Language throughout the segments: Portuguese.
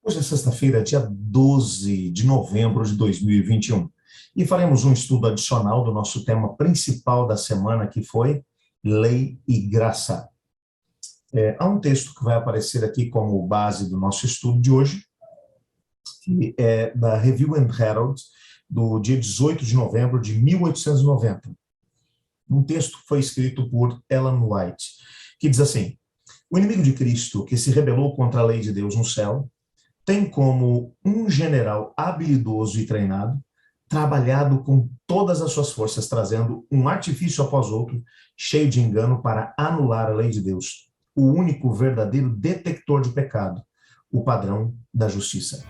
Hoje é sexta-feira, dia 12 de novembro de 2021, e faremos um estudo adicional do nosso tema principal da semana, que foi Lei e Graça. Há um texto que vai aparecer aqui como base do nosso estudo de hoje, que é da Review and Herald, do dia 18 de novembro de 1890. Um texto que foi escrito por Ellen White, que diz assim: o inimigo de Cristo, que se rebelou contra a lei de Deus no céu, tem como um general habilidoso e treinado, trabalhado com todas as suas forças, trazendo um artifício após outro, cheio de engano para anular a lei de Deus, o único verdadeiro detector de pecado, o padrão da justiça.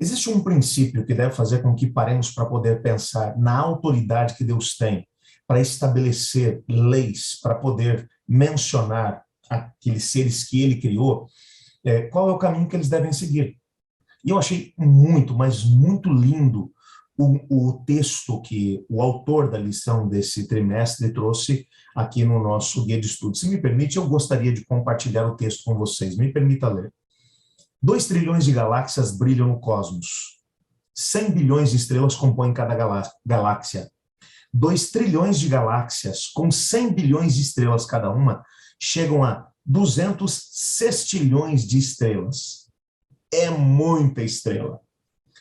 Existe um princípio que deve fazer com que paremos para poder pensar na autoridade que Deus tem para estabelecer leis, para poder mencionar aqueles seres que ele criou, qual é o caminho que eles devem seguir. E eu achei muito, mas muito lindo o texto que o autor da lição desse trimestre trouxe aqui no nosso guia de estudo. Se me permite, eu gostaria de compartilhar o texto com vocês. Me permita ler. 2 trilhões de galáxias brilham no cosmos. 100 bilhões de estrelas compõem cada galáxia. 2 trilhões de galáxias, com 100 bilhões de estrelas cada uma, chegam a 200 sextilhões de estrelas. É muita estrela.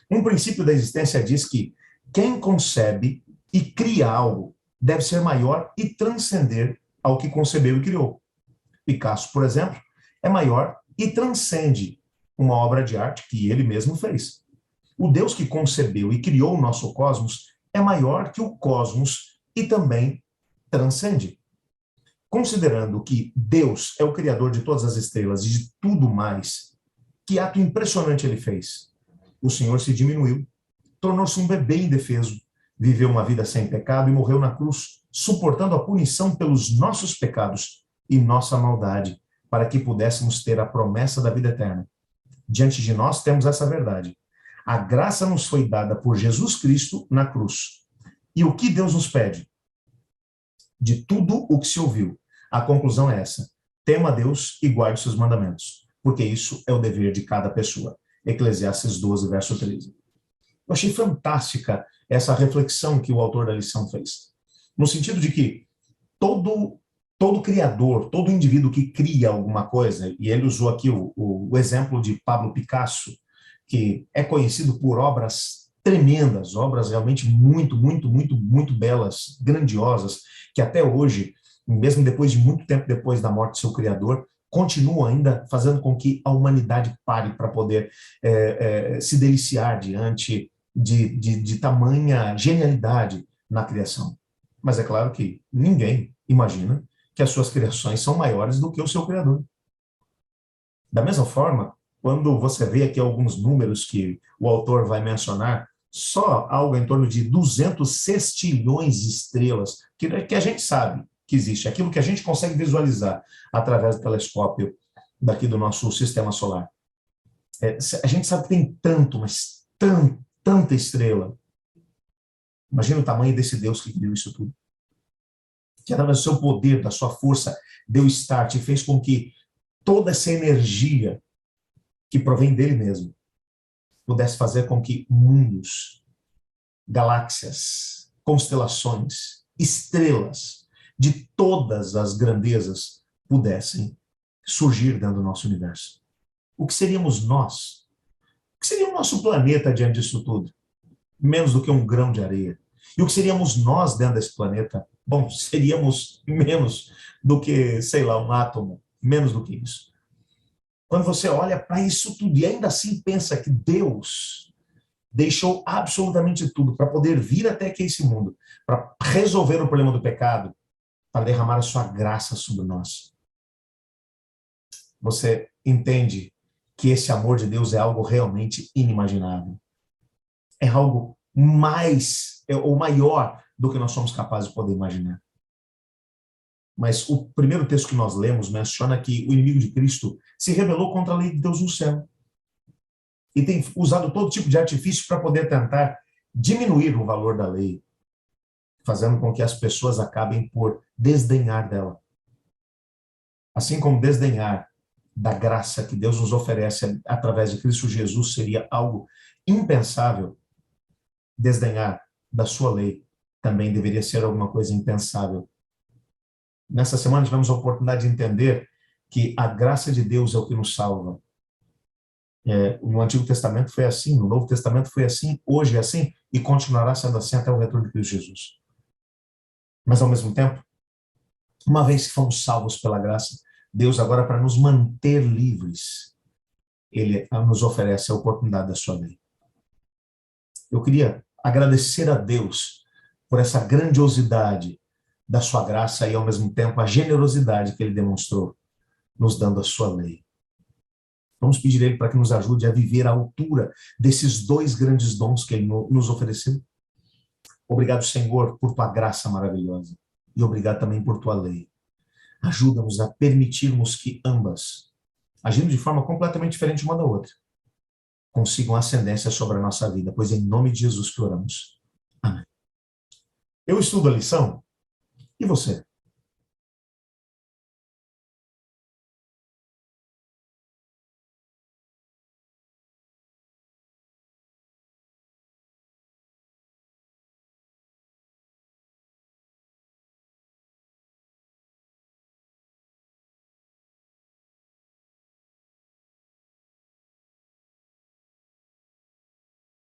Um princípio da existência diz que quem concebe e cria algo deve ser maior e transcender ao que concebeu e criou. Picasso, por exemplo, é maior e transcende uma obra de arte que ele mesmo fez. O Deus que concebeu e criou o nosso cosmos é maior que o cosmos e também transcende. Considerando que Deus é o criador de todas as estrelas e de tudo mais, que ato impressionante ele fez? O Senhor se diminuiu, tornou-se um bebê indefeso, viveu uma vida sem pecado e morreu na cruz, suportando a punição pelos nossos pecados e nossa maldade, para que pudéssemos ter a promessa da vida eterna. Diante de nós temos essa verdade. A graça nos foi dada por Jesus Cristo na cruz. E o que Deus nos pede? De tudo o que se ouviu, a conclusão é essa: tema a Deus e guarde seus mandamentos, porque isso é o dever de cada pessoa. Eclesiastes 12, verso 13. Eu achei fantástica essa reflexão que o autor da lição fez, no sentido de que todo criador, todo indivíduo que cria alguma coisa, e ele usou aqui o exemplo de Pablo Picasso, que é conhecido por obras tremendas, obras realmente muito, muito, muito, muito belas, grandiosas, que até hoje, mesmo depois de muito tempo depois da morte do seu criador, continua ainda fazendo com que a humanidade pare para poder se deliciar diante de tamanha genialidade na criação. Mas é claro que ninguém imagina que as suas criações são maiores do que o seu criador. Da mesma forma, quando você vê aqui alguns números que o autor vai mencionar, só algo em torno de 200 sextilhões de estrelas, que a gente sabe que existe, aquilo que a gente consegue visualizar através do telescópio daqui do nosso sistema solar. A gente sabe que tem tanto, mas tanta estrela. Imagina o tamanho desse Deus que criou isso tudo. Que através do seu poder, da sua força, deu start e fez com que toda essa energia que provém dele mesmo pudesse fazer com que mundos, galáxias, constelações, estrelas de todas as grandezas pudessem surgir dentro do nosso universo. O que seríamos nós? O que seria o nosso planeta diante disso tudo? Menos do que um grão de areia. E o que seríamos nós dentro desse planeta? Bom, seríamos menos do que, sei lá, um átomo, menos do que isso. Quando você olha para isso tudo e ainda assim pensa que Deus deixou absolutamente tudo para poder vir até aqui esse mundo, para resolver o problema do pecado, para derramar a sua graça sobre nós. Você entende que esse amor de Deus é algo realmente inimaginável. É algo mais ou maior do que nós somos capazes de poder imaginar. mas o primeiro texto que nós lemos menciona que o inimigo de Cristo se rebelou contra a lei de Deus no céu e tem usado todo tipo de artifício para poder tentar diminuir o valor da lei, fazendo com que as pessoas acabem por desdenhar dela. Assim como desdenhar da graça que Deus nos oferece através de Cristo Jesus seria algo impensável, desdenhar da sua lei também deveria ser alguma coisa impensável. Nessa semana tivemos a oportunidade de entender que a graça de Deus é o que nos salva. No Antigo Testamento foi assim, no Novo Testamento foi assim, hoje é assim e continuará sendo assim até o retorno de Cristo Jesus. Mas, ao mesmo tempo, uma vez que fomos salvos pela graça, Deus agora, para nos manter livres, Ele nos oferece a oportunidade da sua lei. Eu queria agradecer a Deus por essa grandiosidade da sua graça e, ao mesmo tempo, a generosidade que Ele demonstrou, nos dando a sua lei. Vamos pedir a Ele para que nos ajude a viver à altura desses dois grandes dons que Ele nos ofereceu. Obrigado, Senhor, por tua graça maravilhosa. E obrigado também por tua lei. Ajuda-nos a permitirmos que ambas, agindo de forma completamente diferente uma da outra, consigam ascendência sobre a nossa vida, pois é em nome de Jesus que oramos. Amém. Eu estudo a lição, e você?